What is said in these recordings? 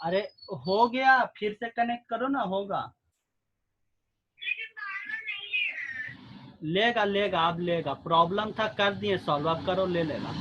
अरे हो गया, फिर से कनेक्ट करो ना, होगा। लेगा लेगा, अब लेगा। प्रॉब्लम था, कर दिए सॉल्व, अब करो, ले लेगा।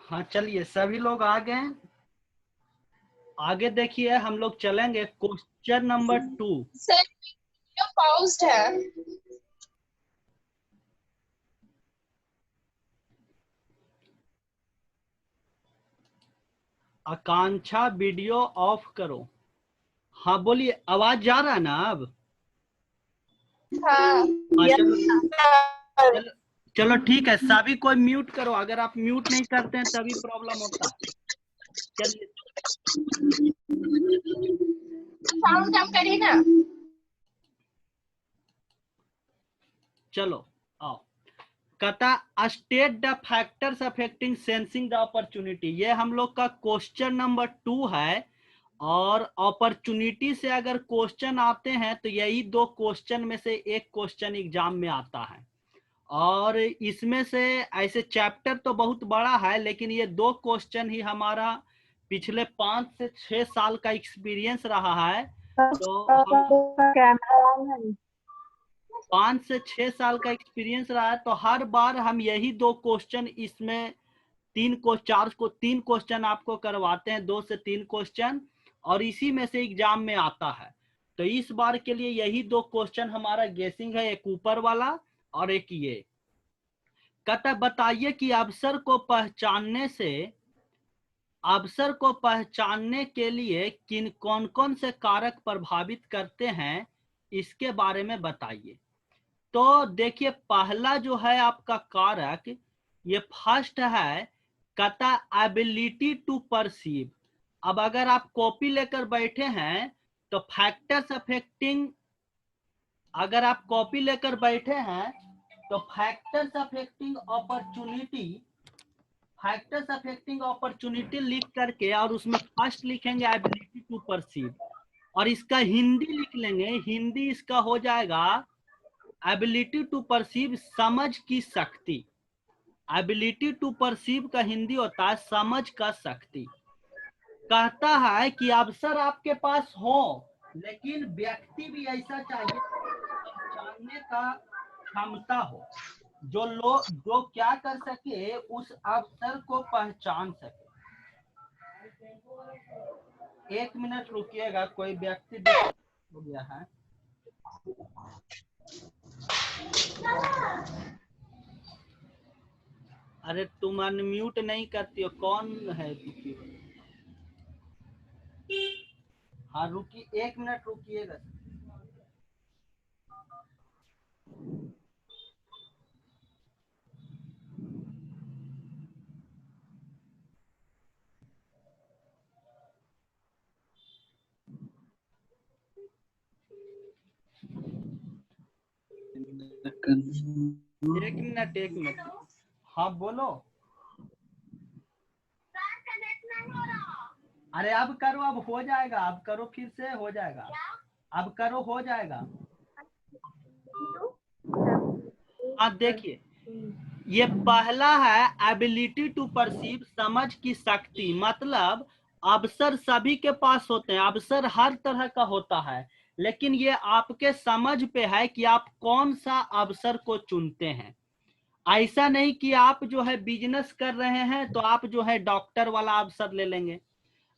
हाँ चलिए, सभी लोग आ गए। आगे देखिए, हम लोग चलेंगे क्वेश्चन नंबर 2। सर वीडियो पाउज्ड है। आकांक्षा वीडियो ऑफ करो। हाँ बोलिए, आवाज जा रहा है ना अब? हाँ हाँ चलो चलो चलो ठीक है, सभी कोई म्यूट करो। अगर आप म्यूट नहीं करते हैं तभी प्रॉब्लम होता है। चलिए साउंड कम करिए ना। चलो आओ। कहता state the factors affecting sensing the opportunity. ये हम लोग का क्वेश्चन नंबर 2 है। और अपॉर्चुनिटी से अगर क्वेश्चन आते हैं तो यही दो क्वेश्चन में से एक क्वेश्चन एग्जाम में आता है। और इसमें से ऐसे चैप्टर तो बहुत बड़ा है, लेकिन ये दो क्वेश्चन ही हमारा पिछले 5 से 6 साल का एक्सपीरियंस रहा है। तो हम कैमरा ऑन है। 5 से 6 साल का एक्सपीरियंस रहा है, तो हर बार हम यही दो क्वेश्चन, इसमें तीन क्वेश्चन आपको करवाते हैं, 2 से 3 क्वेश्चन, और इसी में से एग्जाम में आता है। तो इस बार के लिए यही दो क्वेश्चन हमारा गेसिंग है, एक ऊपर वाला और एक ये। कहता बताइए कि अवसर को पहचानने के लिए किन कौन कौन से कारक प्रभावित करते हैं, इसके बारे में बताइए। तो देखिए, पहला जो है आपका कारक, ये फर्स्ट है, कहता एबिलिटी टू परसीव। अब अगर आप कॉपी लेकर बैठे हैं तो फैक्टर्स अफेक्टिंग, अगर आप कॉपी लेकर बैठे हैं तो फैक्टर्स अफेक्टिंग अपॉर्चुनिटी लिख करके, और उसमें फर्स्ट लिखेंगे एबिलिटी टू परसीव, और इसका हिंदी लिख लेंगे। हिंदी इसका हो जाएगा एबिलिटी टू परसीव, समझ की शक्ति। एबिलिटी टू परसीव का हिंदी होता है समझ का शक्ति। कहता है कि अवसर आपके पास हो, लेकिन व्यक्ति भी ऐसा चाहिए पहचानने का क्षमता हो, जो क्या कर सके, उस अवसर को पहचान सके। 1 मिनट रुकिएगा, कोई व्यक्ति हो गया है। अरे तुम अनम्यूट नहीं करती हो, कौन है दुखी? हाँ रुकिए, 1 मिनट रुकिएगा। एक मिनट। हाँ बोलो। अरे अब करो, अब हो जाएगा, अब करो, फिर से हो जाएगा, अब करो, हो जाएगा। आप देखिए, ये पहला है एबिलिटी टू परसीव, समझ की शक्ति, मतलब अवसर सभी के पास होते हैं, अवसर हर तरह का होता है, लेकिन ये आपके समझ पे है कि आप कौन सा अवसर को चुनते हैं। ऐसा नहीं कि आप जो है बिजनेस कर रहे हैं तो आप जो है डॉक्टर वाला अवसर ले लेंगे।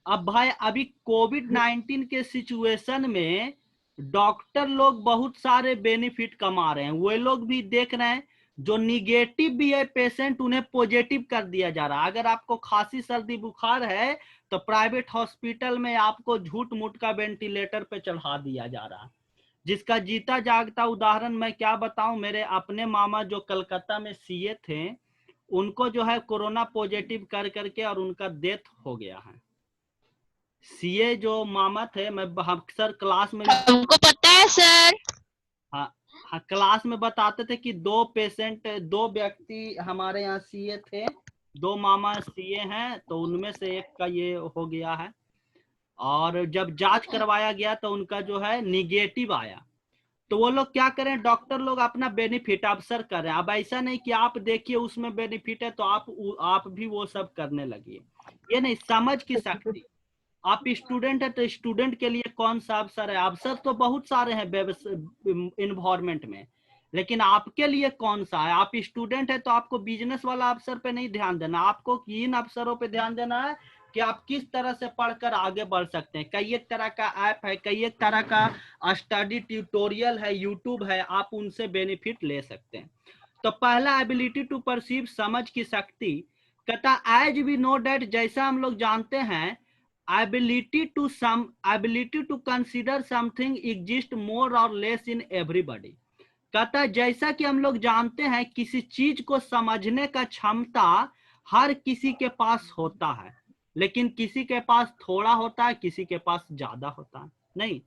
अब भाई अभी कोविड-19 के सिचुएशन में डॉक्टर लोग बहुत सारे बेनिफिट कमा रहे हैं, वो लोग भी देख रहे हैं, जो निगेटिव भी है पेशेंट उन्हें पॉजिटिव कर दिया जा रहा है। अगर आपको खांसी सर्दी बुखार है तो प्राइवेट हॉस्पिटल में आपको झूठ मूठ का वेंटिलेटर पे चढ़ा दिया जा रहा है, जिसका जीता जागता उदाहरण मैं क्या बताऊं, मेरे अपने मामा जो कलकत्ता में सीए थे, उनको जो है कोरोना पॉजिटिव कर करके और उनका डेथ हो गया है। सीए जो मामा थे, मैं अक्सर क्लास में, हमको पता है सर। हाँ हाँ, क्लास में बताते थे कि दो व्यक्ति हमारे यहाँ सीए थे, दो मामा सीए हैं, तो उनमें से एक का ये हो गया है, और जब जांच करवाया गया तो उनका जो है निगेटिव आया। तो वो लोग क्या करें, डॉक्टर लोग अपना बेनिफिट अवसर कर रहे हैं। अब ऐसा नहीं कि आप देखिए उसमें बेनिफिट है तो आप भी वो सब करने लगिए, ये नहीं, समझ की शक्ति। आप स्टूडेंट है तो स्टूडेंट के लिए कौन सा अवसर है, अवसर तो बहुत सारे हैं इन्वायरमेंट में, लेकिन आपके लिए कौन सा है। आप स्टूडेंट है तो आपको बिजनेस वाला अवसर पे नहीं ध्यान देना, आपको इन अवसरों पे ध्यान देना है कि आप किस तरह से पढ़कर आगे बढ़ सकते हैं। कई एक तरह का ऐप है, कई एक तरह का स्टडी ट्यूटोरियल है, यूट्यूब है, आप उनसे बेनिफिट ले सकते हैं। तो पहला एबिलिटी टू परसीव, समझ की शक्ति, कहता एज वी नो डेट, जैसा हम लोग जानते हैं, ability to consider something exist more or less in everybody। कहता है जैसा कि हम लोग जानते हैं किसी चीज को समझने का क्षमता हर किसी के पास होता है, लेकिन किसी के पास थोड़ा होता है, किसी के पास ज्यादा होता है। नहीं,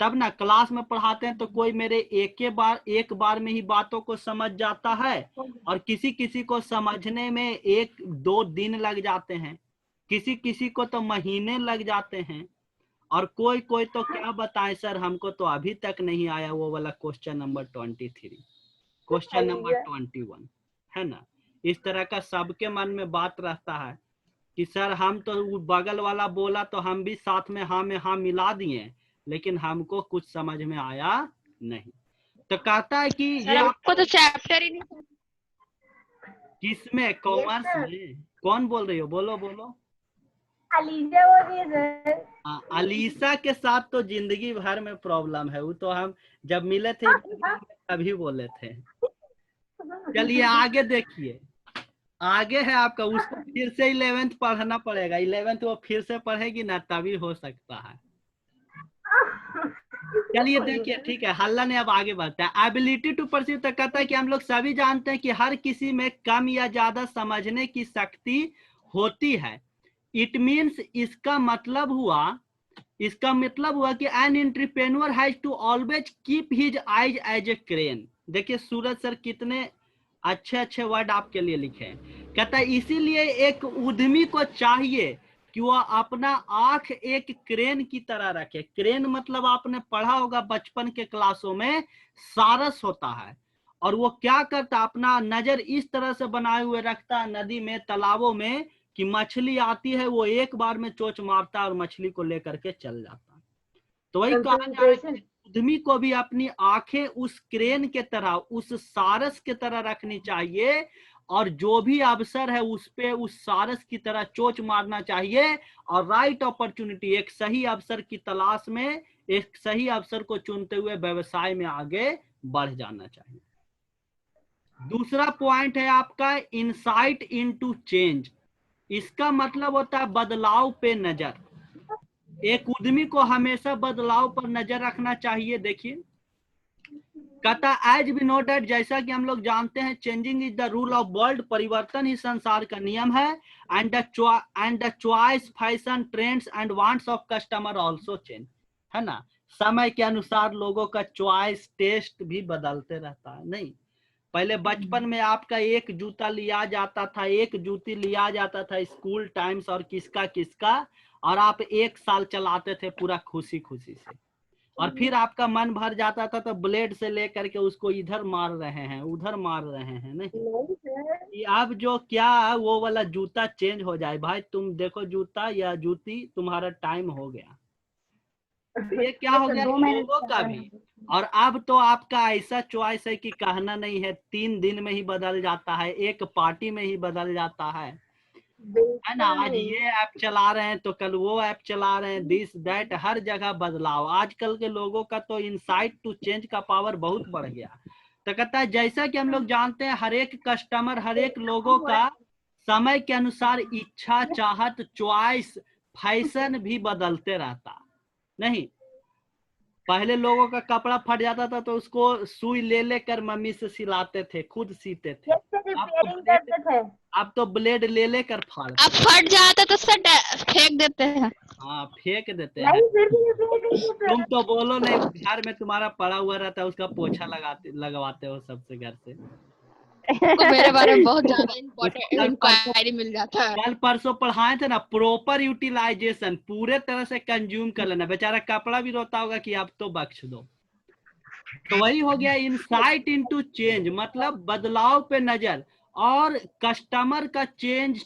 तब ना क्लास में पढ़ाते हैं तो कोई मेरे एक बार में ही बातों को समझ जाता है, और किसी किसी को समझने में 1-2 दिन लग जाते हैं, किसी किसी को तो महीने लग जाते हैं, और कोई कोई तो क्या बताएं सर, हमको तो अभी तक नहीं आया वो वाला क्वेश्चन नंबर 23, क्वेश्चन नंबर 21, है ना। इस तरह का सबके मन में बात रहता है कि सर हम तो बगल वाला बोला तो हम भी साथ में हाँ मिला दिए, लेकिन हमको कुछ समझ में आया नहीं। तो कहता है कि ये आपको तो चैप्टर ही नहीं। किसमें, कॉमर्स में? कौन बोल रही हो, बोलो बोलो। अलीजा बोल रही है सर। अलीसा के साथ तो जिंदगी भर में प्रॉब्लम है, वो तो हम जब मिले थे तभी बोले थे। चलिए आगे देखिए, आगे है आपका, उसको फिर से 11th पढ़ना पड़ेगा, 11th वो फिर से पढ़ेगी ना तभी हो सकता है। चलिए देखिए, ठीक है, हल्ला ने अब आगे बढ़ता है। एबिलिटी टू परसीव तक कहता है कि हम लोग सभी जानते हैं कि हर किसी में कम या ज्यादा समझने की शक्ति होती है। इट मीन्स, इसका मतलब हुआ कि an entrepreneur has to always keep his eyes as a crane. देखिए सूरज सर कितने अच्छे अच्छे वर्ड आपके लिए लिखे हैं। कहता है इसीलिए एक उद्यमी को चाहिए कि वह अपना आंख एक क्रेन की तरह रखे। क्रेन मतलब आपने पढ़ा होगा बचपन के क्लासों में, सारस होता है, और वो क्या करता, अपना नजर इस तरह से बनाए हुए रखता है नदी में, तालाबों में, कि मछली आती है वो एक बार में चोंच मारता है और मछली को लेकर के चल जाता है। तो वही कहा जा रहा है कि उद्यमी को भी अपनी आंखें उस क्रेन के तरह, उस सारस के तरह रखनी चाहिए, और जो भी अवसर है उस पे उस सारस की तरह चोंच मारना चाहिए, और राइट अपॉर्चुनिटी, एक सही अवसर की तलाश में एक सही अवसर को चुनते हुए व्यवसाय में आगे बढ़ जाना चाहिए। दूसरा पॉइंट है आपका इंसाइट इनटू चेंज। इसका मतलब होता है बदलाव पे नजर। एक उद्यमी को हमेशा बदलाव पर नजर रखना चाहिए। देखिए कहता एज वी नो दैट, जैसा कि हम लोग जानते हैं, changing is the rule of world, परिवर्तन ही संसार का नियम है, and the choice, fashion, trends and wants of customer also change, है ना। समय के अनुसार लोगों का चॉइस, टेस्ट भी बदलते रहता है। नहीं, पहले बचपन में आपका एक जूता लिया जाता था, एक जूती लिया जाता था स्कूल टाइम्स, और किसका किसका, और आप 1 साल चलाते थे पूरा खुशी खुशी से, और फिर आपका मन भर जाता था तो ब्लेड से लेकर के उसको इधर मार रहे हैं उधर मार रहे हैं। नहीं कि अब जो क्या वो वाला जूता चेंज हो जाए भाई, तुम देखो जूता या जूती तुम्हारा टाइम हो गया। तो ये क्या हो गया लोगों का भी। और अब तो आपका ऐसा चॉइस है कि कहना नहीं है, 3 दिन में ही बदल जाता है, एक पार्टी में ही बदल जाता है ना। आज ये ऐप चला रहे हैं तो कल वो ऐप चला रहे हैं, दिस दैट हर जगह बदलाव। आजकल के लोगों का तो इनसाइट टू चेंज का पावर बहुत बढ़ गया। तो कहता है जैसा कि हम लोग जानते हैं हर एक कस्टमर हर एक लोगों का समय के अनुसार इच्छा चाहत चॉइस फैशन भी बदलते रहता। नहीं पहले लोगों का कपड़ा फट जाता था तो उसको सुई ले लेकर मम्मी से सिलाते थे, खुद सीते थे। अब तो ब्लेड ले लेकर फाड़, अब फट जाता तो सर फेंक देते हैं। हाँ फेंक देते हैं। तुम तो बोलो नहीं, घर में तुम्हारा पड़ा हुआ रहता है, उसका पोछा लगवाते हो सबसे घर से। तो मेरे बारे में बहुत ज्यादा इंक्वायरी मिल जाता है। कल परसों पढ़ाए थे ना, प्रॉपर यूटिलाइजेशन पूरे तरह से कंज्यूम कर लेना। बेचारा कपड़ा भी रोता होगा कि अब तो बख्श दो। तो वही हो गया इनसाइट इनटू चेंज, मतलब बदलाव पे नजर। और कस्टमर का चेंज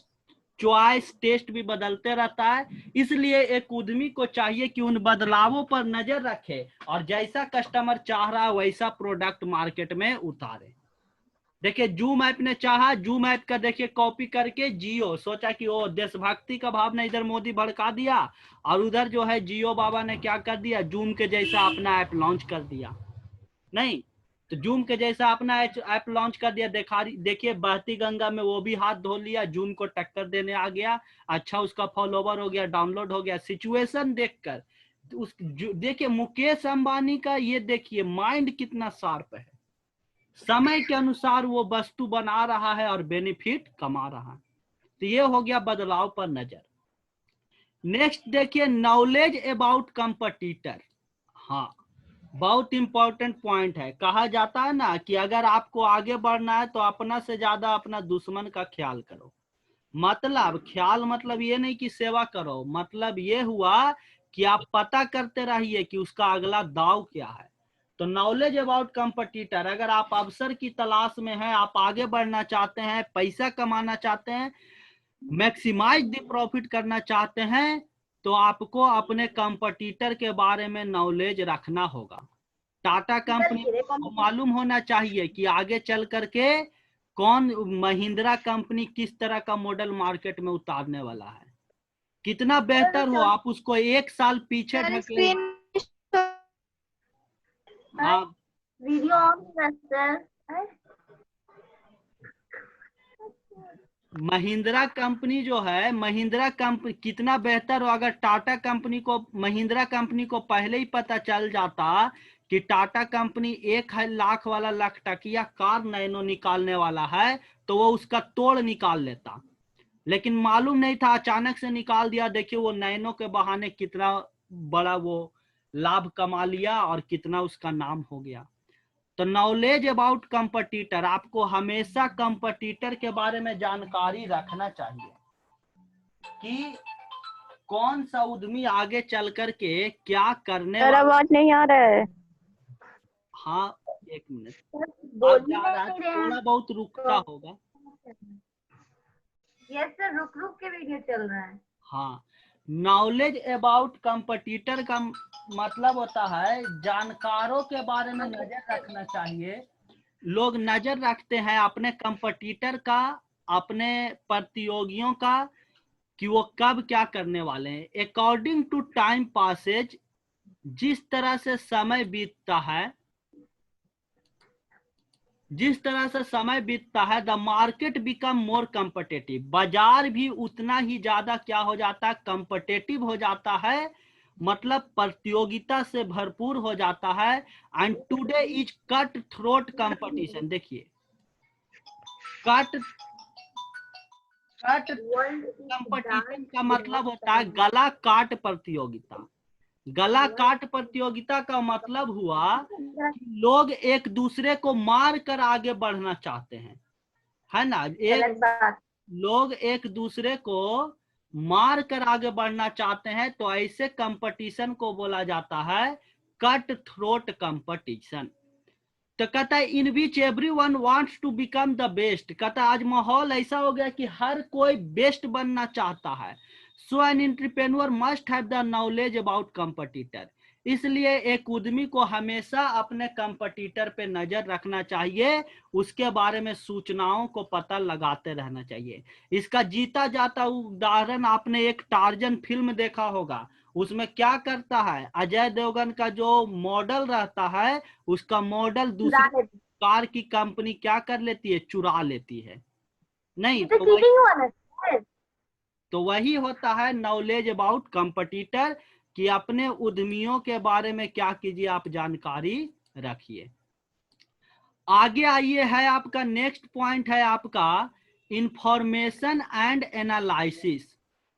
चॉइस टेस्ट भी बदलते रहता है, इसलिए एक उद्यमी को चाहिए कि उन बदलावों पर नजर रखे और जैसा कस्टमर चाह रहा है वैसा प्रोडक्ट मार्केट में उतारे। देखिए जूम ऐप ने चाहा, जूम ऐप का देखिए कॉपी करके जियो सोचा कि वो देशभक्ति का भावना इधर मोदी भड़का दिया, और उधर जो है जियो बाबा ने क्या कर दिया, जूम के जैसा अपना ऐप लॉन्च कर दिया। नहीं तो जूम के जैसा अपना ऐप लॉन्च कर दिया। देखिए बहती गंगा में वो भी हाथ धो लिया, जूम को टक्कर देने आ गया। अच्छा उसका फॉलोवर हो गया, डाउनलोड हो गया। सिचुएशन देखकर देखिए मुकेश अंबानी का ये देखिए माइंड कितना शार्प है, समय के अनुसार वो वस्तु बना रहा है और बेनिफिट कमा रहा है। तो ये हो गया बदलाव पर नजर। नेक्स्ट देखिए नॉलेज अबाउट कंपटीटर। हाँ बहुत इंपॉर्टेंट पॉइंट है। कहा जाता है ना कि अगर आपको आगे बढ़ना है तो अपना से ज्यादा अपना दुश्मन का ख्याल करो। मतलब ख्याल मतलब ये नहीं कि सेवा करो, मतलब ये हुआ कि आप पता करते रहिए कि उसका अगला दाव क्या है। तो नॉलेज अबाउट कंपटीटर, अगर आप अवसर की तलाश में हैं, आप आगे बढ़ना चाहते हैं, पैसा कमाना चाहते हैं, मैक्सिमाइज द प्रॉफिट करना चाहते हैं, तो आपको अपने कंपटीटर के बारे में नॉलेज रखना होगा। टाटा कंपनी को मालूम होना चाहिए कि आगे चल करके कौन महिंद्रा कंपनी किस तरह का मॉडल मार्केट में उतारने वाला है, कितना बेहतर हो। आप उसको 1 साल पीछे ढकेल। हाँ वीडियो ऑन महिंद्रा कंपनी जो है, महिंद्रा कंपनी कितना बेहतर हो। अगर टाटा कंपनी को, महिंद्रा कंपनी को पहले ही पता चल जाता कि टाटा कंपनी 1 लाख वाला लखटकिया कार नैनो निकालने वाला है तो वो उसका तोड़ निकाल लेता, लेकिन मालूम नहीं था, अचानक से निकाल दिया। देखिए वो नैनो के बहाने कितना बड़ा वो लाभ कमा लिया और कितना उसका नाम हो गया। तो नॉलेज अबाउट कंपटीटर, आपको हमेशा कंपटीटर के बारे में जानकारी रखना चाहिए कि कौन सा उद्यमी आगे चल करके क्या करने वाला। आवाज नहीं आ रहा है। हाँ 1 मिनट आप जा रहा है, थोड़ा बहुत रुकता होगा। यस सर रुक रुक के वीडियो चल रहा है। हाँ नॉलेज अबाउट कंपटीटर का मतलब होता है जानकारों के बारे में नजर रखना चाहिए। लोग नजर रखते हैं अपने कंपटीटर का, अपने प्रतियोगियों का, कि वो कब क्या करने वाले हैं। अकॉर्डिंग टू टाइम पासेज, जिस तरह से समय बीतता है, जिस तरह से समय बीतता है, the market become more competitive, बाजार भी उतना ही ज्यादा क्या हो जाता है, कम्पिटेटिव हो जाता है, मतलब प्रतियोगिता से भरपूर हो जाता है। And today is cut throat competition. देखिए कट कंपटीशन का मतलब होता है गला काट प्रतियोगिता। गला काट प्रतियोगिता का मतलब हुआ कि लोग एक दूसरे को मार कर आगे बढ़ना चाहते हैं, है ना। लोग एक दूसरे को मार कर आगे बढ़ना चाहते हैं तो ऐसे कंपटीशन को बोला जाता है कट थ्रोट कंपटीशन। तो कहता है in which everyone wants to become the best. कहता है आज माहौल ऐसा हो गया कि हर कोई बेस्ट बनना चाहता है। So an entrepreneur must have the knowledge about competitor. इसलिए एक उद्यमी को हमेशा अपने कंपटीटर पे नजर रखना चाहिए, उसके बारे में सूचनाओं को पता लगाते रहना चाहिए। इसका जीता जाता उदाहरण आपने एक टार्जन फिल्म देखा होगा। उसमें क्या करता है, अजय देवगन का जो मॉडल रहता है उसका मॉडल दूसरी कार की कंपनी क्या कर लेती है, चुरा लेती है। नहीं तो वही होता है नॉलेज अबाउट कंपटीटर, कि अपने उद्यमियों के बारे में क्या कीजिए, आप जानकारी रखिए। आगे आइए, है आपका नेक्स्ट पॉइंट है आपका इंफॉर्मेशन एंड एनालिसिस।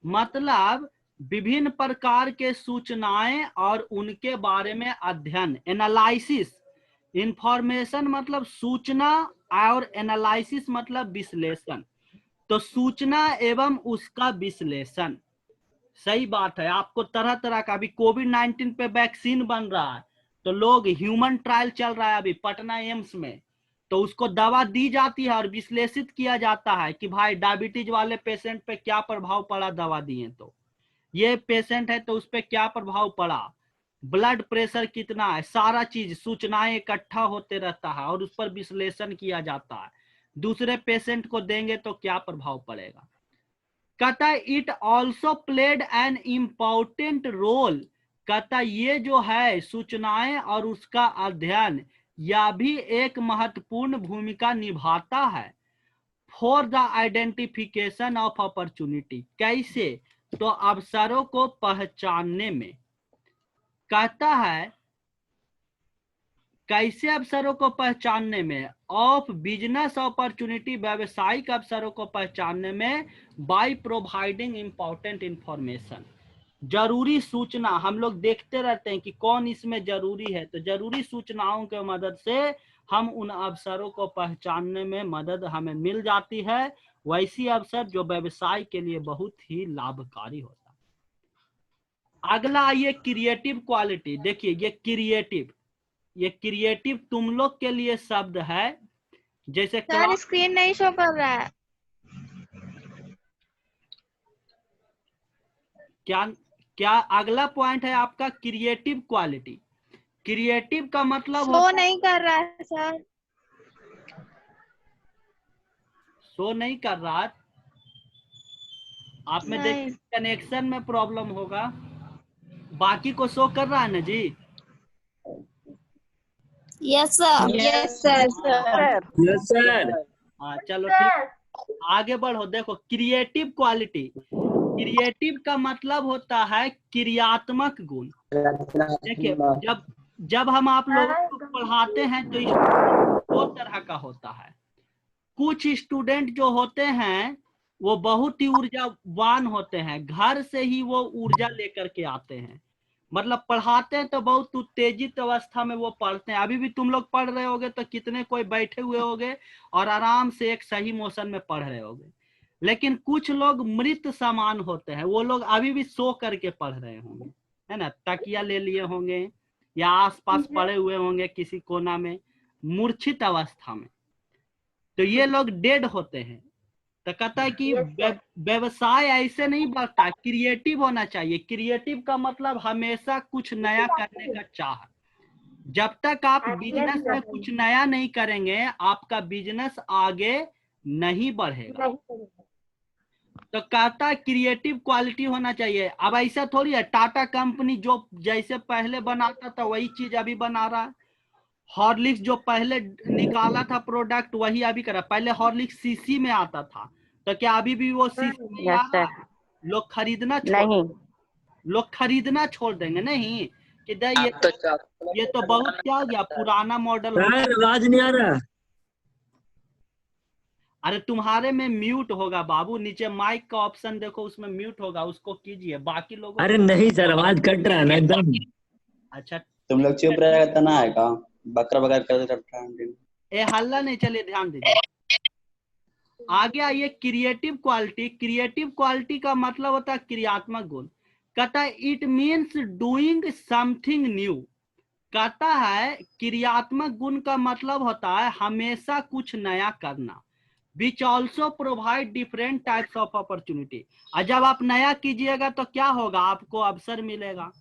मतलब विभिन्न प्रकार के सूचनाएं और उनके बारे में अध्ययन, एनालिसिस। इंफॉर्मेशन मतलब सूचना और एनालिसिस मतलब विश्लेषण। तो सूचना एवं उसका विश्लेषण, सही बात है। आपको तरह तरह का, अभी कोविड-19 पे वैक्सीन बन रहा है तो लोग ह्यूमन ट्रायल चल रहा है अभी पटना एम्स में, तो उसको दवा दी जाती है और विश्लेषित किया जाता है कि भाई डायबिटीज वाले पेशेंट पे क्या प्रभाव पड़ा दवा दिए, तो ये पेशेंट है तो उस पर क्या प्रभाव पड़ा, ब्लड प्रेशर कितना है, सारा चीज सूचनाएं इकट्ठा होते रहता है और उस पर विश्लेषण किया जाता है। दूसरे पेशेंट को देंगे तो क्या प्रभाव पड़ेगा। कहता है it also played an important role. कहता ये जो है सूचनाएं और उसका अध्ययन, यह भी एक महत्वपूर्ण भूमिका निभाता है for the identification of opportunity. कैसे, तो अवसरों को पहचानने में। कहता है कैसे अवसरों को पहचानने में, ऑफ बिजनेस अपॉर्चुनिटी, व्यवसायिक अवसरों को पहचानने में, बाय प्रोवाइडिंग इंपॉर्टेंट इंफॉर्मेशन। जरूरी सूचना हम लोग देखते रहते हैं कि कौन इसमें जरूरी है, तो जरूरी सूचनाओं के मदद से हम उन अवसरों को पहचानने में मदद हमें मिल जाती है, वैसी अवसर जो व्यवसाय के लिए बहुत ही लाभकारी होता है। अगला आइए क्रिएटिव क्वालिटी। देखिए ये क्रिएटिव तुम लोग के लिए शब्द है। जैसे सर स्क्रीन नहीं शो कर रहा है। क्या अगला पॉइंट है आपका क्रिएटिव क्वालिटी। क्रिएटिव का मतलब शो नहीं कर रहा है सर। शो नहीं कर रहा, आप में देखिए कनेक्शन में प्रॉब्लम होगा, बाकी को शो कर रहा है ना जी। Yes sir. Yes sir. Yes sir. हाँ चलो ठीक, आगे बढ़ो। देखो क्रिएटिव क्वालिटी, क्रिएटिव का मतलब होता है क्रियात्मक गुण। देखिए जब हम आप लोगों को पढ़ाते हैं तो दो तरह का होता है। कुछ स्टूडेंट जो होते हैं वो बहुत ही ऊर्जावान होते हैं, घर से ही वो ऊर्जा लेकर के आते हैं, मतलब पढ़ाते हैं तो बहुत उत्तेजित अवस्था में वो पढ़ते हैं। अभी भी तुम लोग पढ़ रहे होगे तो कितने कोई बैठे हुए होगे और आराम से एक सही मोशन में पढ़ रहे होगे। लेकिन कुछ लोग मृत समान होते हैं, वो लोग अभी भी सो करके पढ़ रहे होंगे, है ना, तकिया ले लिए होंगे या आसपास पड़े हुए होंगे किसी कोना में मूर्छित अवस्था में, तो ये लोग डेड होते हैं। तो कहता है कि व्यवसाय ऐसे नहीं बढ़ता, क्रिएटिव होना चाहिए। क्रिएटिव का मतलब हमेशा कुछ नया करने का चाह। जब तक आप बिजनेस में कुछ नया नहीं करेंगे आपका बिजनेस आगे नहीं बढ़ेगा। तो कहता है क्रिएटिव क्वालिटी होना चाहिए। अब ऐसा थोड़ी है टाटा कंपनी जो जैसे पहले बनाता था वही चीज अभी बना रहा है। हॉर्लिक्स जो पहले निकाला था प्रोडक्ट वही अभी कर रहा है। पहले हॉर्लिक्स सीसी में आता था, तो क्या अभी भी वो सीसी में आ रहा है? लोग खरीदना नहीं, लोग खरीदना छोड़ देंगे नहीं कि ये तो बहुत क्या हो गया, पुराना मॉडल हो। आवाज नहीं आ रहा। अरे तुम्हारे में म्यूट होगा बाबू, नीचे माइक का ऑप्शन देखो उसमें म्यूट होगा, उसको कीजिए। बाकी लोगों अरे नहीं सर, आवाज कट रहा है ना एकदम। अच्छा तुम लोग चुप रहेगा तो ना आएगा, बकरा बकरा कर। ए हल्ला नहीं, चलिए ध्यान दीजिए। आगे आइए क्रिएटिव क्वालिटी। क्रिएटिव क्वालिटी का मतलब होता है क्रियात्मक गुण। कहता है it means doing something new. कहता है क्रियात्मक गुण का मतलब होता है हमेशा कुछ नया करना। Which also provide different types of opportunity. और जब आप नया कीजिएगा तो क्या होगा, आपको अवसर मिलेगा,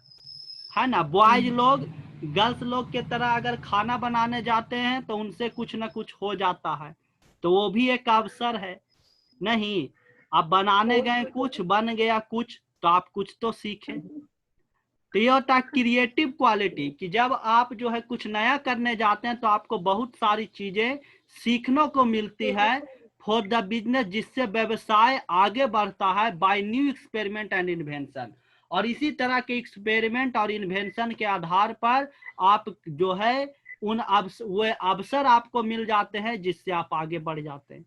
है ना। बॉयज लोग गर्ल्स लोग के तरह अगर खाना बनाने जाते हैं तो उनसे कुछ ना कुछ हो जाता है, तो वो भी एक अवसर है। नहीं, आप बनाने गए कुछ बन गया कुछ, तो आप कुछ तो सीखे। तो ये होता है क्रिएटिव क्वालिटी कि जब आप जो है कुछ नया करने जाते हैं तो आपको बहुत सारी चीजें सीखने को मिलती है फॉर द बिजनेस, जिससे व्यवसाय आगे बढ़ता है by new experiment and invention. और इसी तरह के एक्सपेरिमेंट और इन्वेंशन के आधार पर आप जो है उन अवसर आपको मिल जाते हैं जिससे आप आगे बढ़ जाते हैं।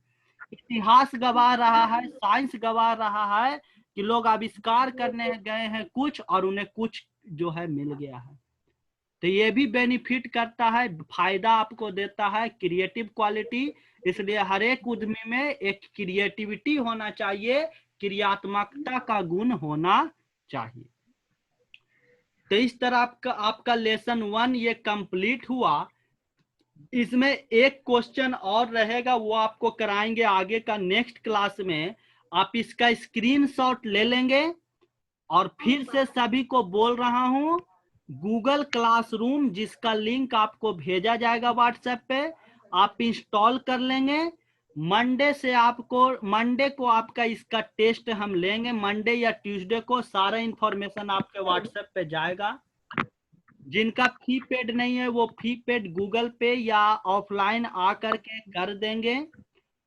इतिहास गवाह रहा है, साइंस गवाह रहा है कि लोग आविष्कार करने गए हैं कुछ और उन्हें कुछ जो है मिल गया है। तो ये भी बेनिफिट करता है, फायदा आपको देता है क्रिएटिव क्वालिटी। इसलिए हर एक उद्यमी में एक क्रिएटिविटी होना चाहिए, क्रियात्मकता का गुण होना चाहिए। तो इस तरह आपका लेसन 1 ये कंप्लीट हुआ। इसमें एक क्वेश्चन और रहेगा, वो आपको कराएंगे आगे का नेक्स्ट क्लास में। आप इसका स्क्रीनशॉट ले लेंगे और फिर से सभी को बोल रहा हूं, गूगल क्लासरूम जिसका लिंक आपको भेजा जाएगा व्हाट्सएप पे, आप इंस्टॉल कर लेंगे। मंडे को आपका इसका टेस्ट हम लेंगे। मंडे या ट्यूसडे को सारा इंफॉर्मेशन आपके व्हाट्सएप पे जाएगा। जिनका फी पेड नहीं है वो फी पेड गूगल पे या ऑफलाइन आकर के कर देंगे।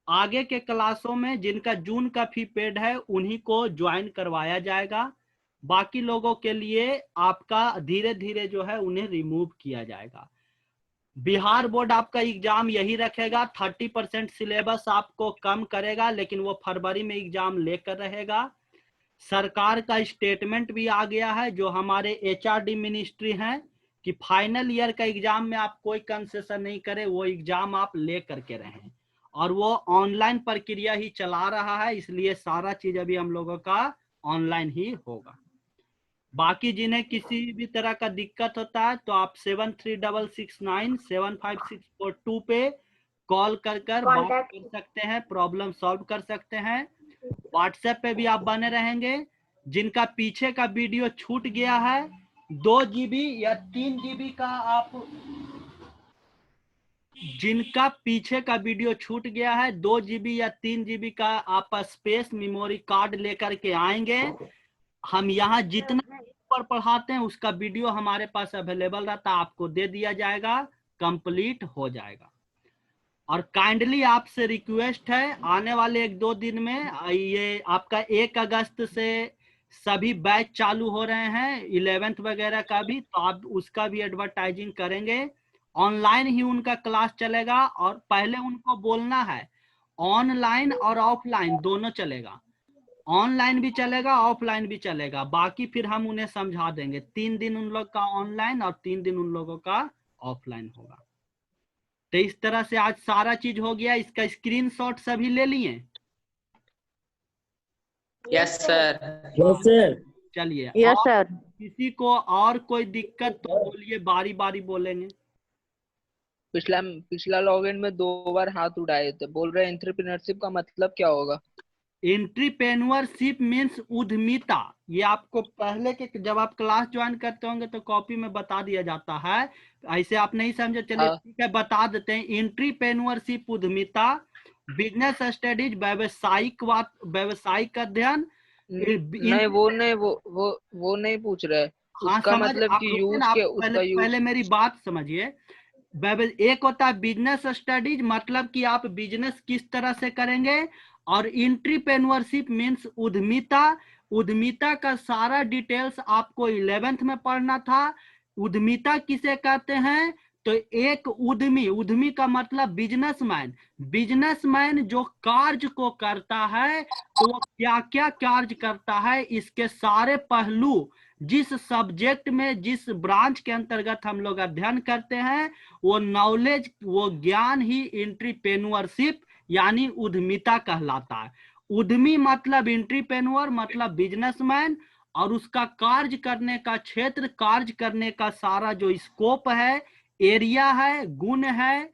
आगे के क्लासों में जिनका जून का फी पेड है उन्हीं को ज्वाइन करवाया जाएगा। बाकी लोगों के लिए आपका धीरे धीरे जो है उन्हें रिमूव किया जाएगा। बिहार बोर्ड आपका एग्जाम यही रखेगा, 30% सिलेबस आपको कम करेगा, लेकिन वो फरवरी में एग्जाम लेकर रहेगा। सरकार का स्टेटमेंट भी आ गया है जो हमारे एचआरडी मिनिस्ट्री हैं कि फाइनल ईयर का एग्जाम में आप कोई कंसेशन नहीं करें, वो एग्जाम आप ले करके रहें। और वो ऑनलाइन प्रक्रिया ही चला रहा है, इसलिए सारा चीज अभी हम लोगों का ऑनलाइन ही होगा। बाकी जिन्हें किसी भी तरह का दिक्कत होता है तो आप 73697564 पे कॉल कर बात कर सकते हैं, प्रॉब्लम सॉल्व कर सकते हैं। व्हाट्सएप पे भी आप बने रहेंगे। जिनका पीछे का वीडियो छूट गया है 2 GB या 3 GB का, आप जिनका पीछे का वीडियो छूट गया है 2 GB या 3 GB का आप स्पेस मेमोरी कार्ड लेकर के आएंगे। हम यहाँ जितना पर पढ़ाते हैं उसका वीडियो हमारे पास अवेलेबल रहता है, आपको दे दिया जाएगा, कंप्लीट हो जाएगा। और काइंडली आपसे रिक्वेस्ट है, आने वाले 1-2 दिन में ये आपका 1 अगस्त से सभी बैच चालू हो रहे हैं, 11th वगैरह का भी, तो आप उसका भी एडवर्टाइजिंग करेंगे। ऑनलाइन ही उनका क्लास चलेगा और पहले उनको बोलना है ऑनलाइन और ऑफलाइन दोनों चलेगा। ऑनलाइन भी चलेगा ऑफलाइन भी चलेगा, बाकी फिर हम उन्हें समझा देंगे। 3 दिन उन लोग का ऑनलाइन और 3 दिन उन लोगों का ऑफलाइन होगा। तो इस तरह से आज सारा चीज हो गया। इसका स्क्रीनशॉट सभी ले लिए? Yes sir. Yes sir. चलिए, यस सर। किसी को और कोई दिक्कत तो बोलिए, बारी बारी बोलेंगे। पिछला लॉगिन में 2 बार हाथ उठाए थे, बोल रहे एंटरप्रेन्योरशिप का मतलब क्या होगा? एंटरप्रेन्योरशिप मीन्स उद्यमिता। ये आपको पहले के जब आप क्लास ज्वाइन करते होंगे तो कॉपी में बता दिया जाता है, ऐसे आप नहीं समझे, चलिए ठीक है बता देते हैं। एंटरप्रेन्योरशिप उद्यमिता, बिजनेस स्टडीज व्यावसायिक अध्ययन। नहीं वो नहीं पूछ रहे। उसका मतलब कि यूज के उसका यूज। पहले मेरी बात समझिए। एक होता है बिजनेस स्टडीज, मतलब कि आप बिजनेस किस तरह से करेंगे, और एंटरप्रेन्योरशिप मीन्स उद्यमिता। उद्यमिता का सारा डिटेल्स आपको 11th में पढ़ना था। उद्यमिता किसे कहते हैं, तो एक उद्यमी का मतलब बिजनेसमैन। बिजनेसमैन जो कार्य को करता है तो वो क्या क्या कार्य करता है, इसके सारे पहलू जिस सब्जेक्ट में जिस ब्रांच के अंतर्गत हम लोग अध्ययन करते हैं वो नॉलेज वो ज्ञान ही एंटरप्रेन्योरशिप यानी उद्यमिता कहलाता है। उद्यमी मतलब एंटरप्रेन्योर मतलब बिजनेसमैन, और उसका कार्य करने का क्षेत्र, कार्य करने का सारा जो स्कोप है, एरिया है, गुण है,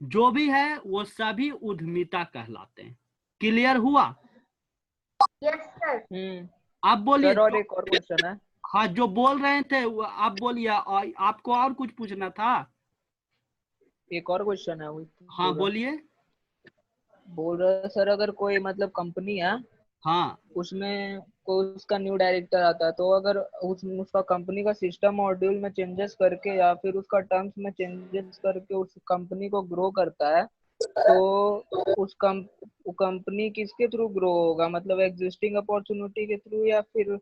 जो भी है वो सभी उद्यमिता कहलाते हैं। क्लियर हुआ? Yes sir. आप बोलिए। सर और एक और क्वेश्चन है। हाँ, जो बोल रहे थे आप बोलिए, और आपको और कुछ पूछना था? एक और क्वेश्चन है हाँ बोलिए। बोल रहा सर, अगर कोई मतलब कंपनी है, हाँ उसमें कोई उसका न्यू डायरेक्टर आता है, तो अगर उसका कंपनी का सिस्टम मॉड्यूल में चेंजेस करके या फिर उसका टर्म्स में चेंजेस करके उस कंपनी को ग्रो करता है, तो उस कंपनी किसके थ्रू ग्रो होगा? मतलब एग्जिस्टिंग अपॉर्चुनिटी के थ्रू या फिर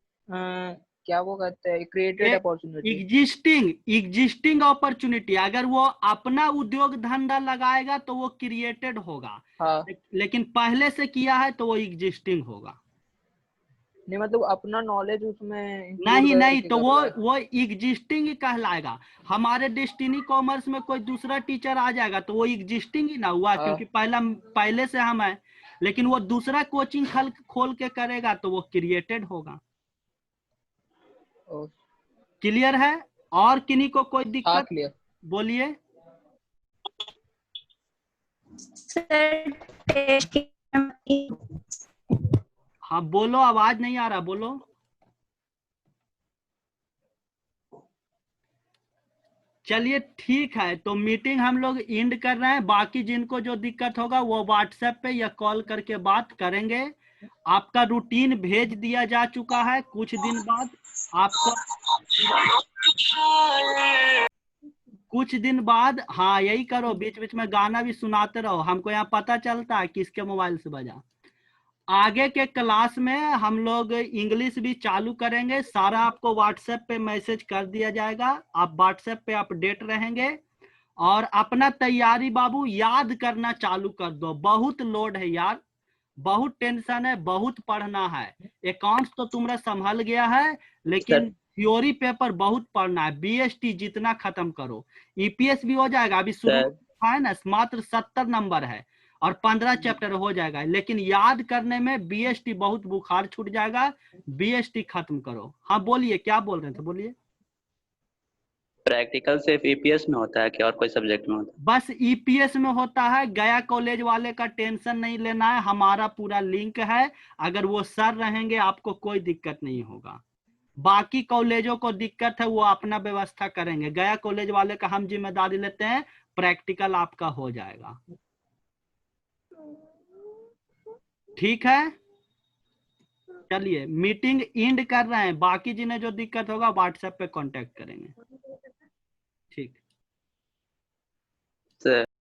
क्या वो कहते हैं क्रिएटेड अपॉर्चुनिटी? Existing opportunity. अगर वो अपना उद्योग धंधा लगाएगा तो वो क्रिएटेड होगा। हाँ। लेकिन पहले से किया है तो वो एग्जिस्टिंग होगा। नहीं मतलब अपना नॉलेज उसमें नहीं, तो वो एग्जिस्टिंग ही कहलाएगा। हमारे डेस्टिनी कॉमर्स में कोई दूसरा टीचर आ जाएगा तो वो एग्जिस्टिंग ही ना हुआ, क्योंकि पहले से हम है। लेकिन वो दूसरा कोचिंग खोल के करेगा तो वो क्रिएटेड होगा। क्लियर है? और किन्हीं को कोई दिक्कत? क्लियर। बोलिए। हाँ बोलो, आवाज नहीं आ रहा, बोलो। चलिए ठीक है, तो मीटिंग हम लोग एंड कर रहे हैं। बाकी जिनको जो दिक्कत होगा वो व्हाट्सएप पे या कॉल करके बात करेंगे। आपका रूटीन भेज दिया जा चुका है। कुछ दिन बाद आपको हाँ यही करो, बीच बीच में गाना भी सुनाते रहो, हमको यहाँ पता चलता है किसके मोबाइल से बजा। आगे के क्लास में हम लोग इंग्लिश भी चालू करेंगे। सारा आपको व्हाट्सएप पे मैसेज कर दिया जाएगा, आप व्हाट्सएप पे अपडेट रहेंगे। और अपना तैयारी बाबू याद करना चालू कर दो। बहुत लोड है यार, बहुत टेंशन है, बहुत पढ़ना है। अकाउंट्स तो तुम्हारा संभल गया है, लेकिन थ्योरी पेपर बहुत पढ़ना है। बीएसटी जितना खत्म करो, ईपीएस भी हो जाएगा। अभी शुरू है ना, मात्र 70 नंबर है और 15 चैप्टर हो जाएगा। लेकिन याद करने में बीएसटी बहुत बुखार छूट जाएगा। बीएसटी खत्म करो। हाँ बोलिए, क्या बोल रहे थे, बोलिए। प्रैक्टिकल सिर्फ ईपीएस में होता है कि और कोई सब्जेक्ट में होता है? बस ईपीएस में होता है। गया कॉलेज वाले का टेंशन नहीं लेना है, हमारा पूरा लिंक है। अगर वो सर रहेंगे आपको कोई दिक्कत नहीं होगा। बाकी कॉलेजों को दिक्कत है, वो अपना व्यवस्था करेंगे। गया कॉलेज वाले का हम जिम्मेदारी लेते हैं, प्रैक्टिकल आपका हो जाएगा। ठीक है, चलिए मीटिंग एंड कर रहे हैं। बाकी जिन्हें जो दिक्कत होगा व्हाट्सएप पे कांटेक्ट करेंगे। ठीक।